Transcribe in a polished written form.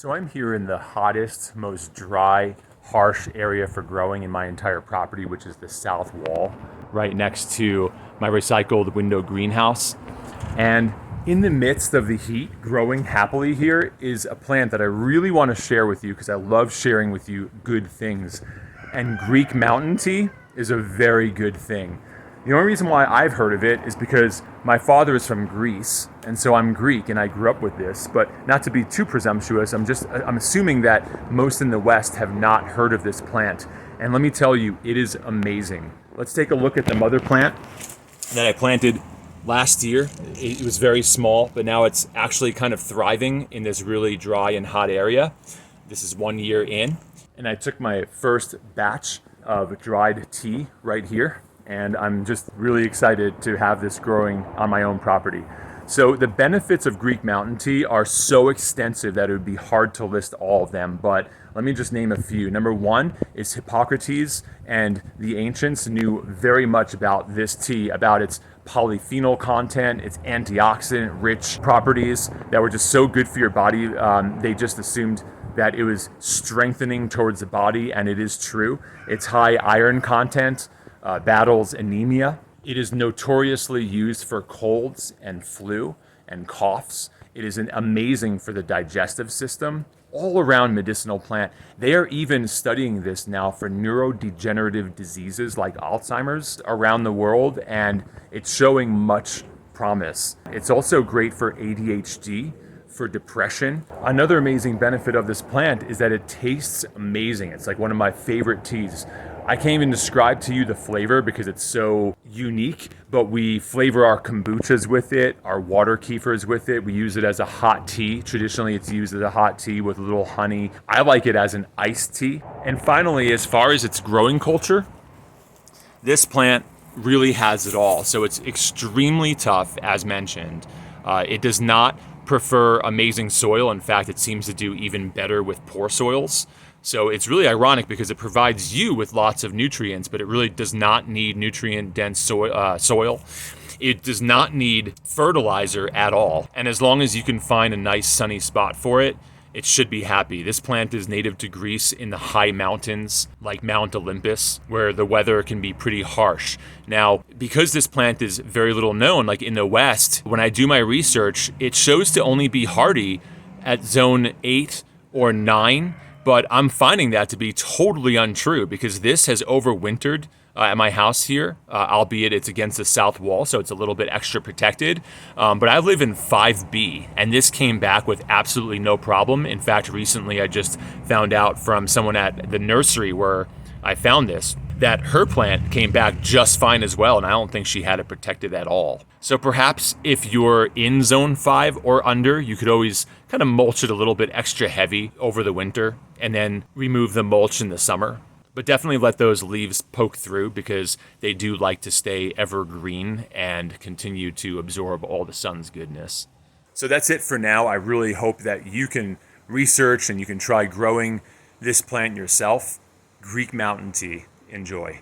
So I'm here in the hottest, most dry, harsh area for growing in my entire property, which is the south wall, right next to my recycled window greenhouse. And in the midst of the heat, growing happily here is a plant that I really want to share with you because I love sharing with you good things. And Greek mountain tea is a very good thing. The only reason why I've heard of it is because my father is from Greece, and so I'm Greek and I grew up with this, but not to be too presumptuous, I'm assuming that most in the West have not heard of this plant. And let me tell you, it is amazing. Let's take a look at the mother plant that I planted last year. It was very small, but now it's actually kind of thriving in this really dry and hot area. This is 1 year in, and I took my first batch of dried tea right here. And I'm just really excited to have this growing on my own property. So the benefits of Greek mountain tea are so extensive that it would be hard to list all of them, but let me just name a few. Number one is Hippocrates, and the ancients knew very much about this tea, about its polyphenol content, its antioxidant-rich properties that were just so good for your body. They just assumed that it was strengthening towards the body, and it is true. Its high iron content battles anemia. It is notoriously used for colds and flu and coughs. It is amazing for the digestive system. All around medicinal plant. They are even studying this now for neurodegenerative diseases like Alzheimer's around the world, and it's showing much promise. It's also great for ADHD, for depression. Another amazing benefit of this plant is that it tastes amazing. It's like one of my favorite teas. I can't even describe to you the flavor because it's so unique, but we flavor our kombuchas with it, our water kefirs with it. We use it as a hot tea. Traditionally, it's used as a hot tea with a little honey. I like it as an iced tea. And finally, as far as its growing culture, this plant really has it all. So it's extremely tough, as mentioned. It does not prefer amazing soil. In fact, it seems to do even better with poor soils. So it's really ironic because it provides you with lots of nutrients, but it really does not need nutrient-dense soil. It does not need fertilizer at all. And as long as you can find a nice sunny spot for it, it should be happy. This plant is native to Greece in the high mountains, like Mount Olympus, where the weather can be pretty harsh. Now, because this plant is very little known, like in the West, when I do my research, it shows to only be hardy at zone 8 or 9, but I'm finding that to be totally untrue because this has overwintered at my house here, albeit it's against the south wall, so it's a little bit extra protected. But I live in 5B, and this came back with absolutely no problem. In fact, recently I just found out from someone at the nursery where I found this, that her plant came back just fine as well, and I don't think she had it protected at all. So perhaps if you're in zone 5 or under, you could always kind of mulch it a little bit extra heavy over the winter and then remove the mulch in the summer. But definitely let those leaves poke through because they do like to stay evergreen and continue to absorb all the sun's goodness. So that's it for now. I really hope that you can research and you can try growing this plant yourself. Greek mountain tea. Enjoy.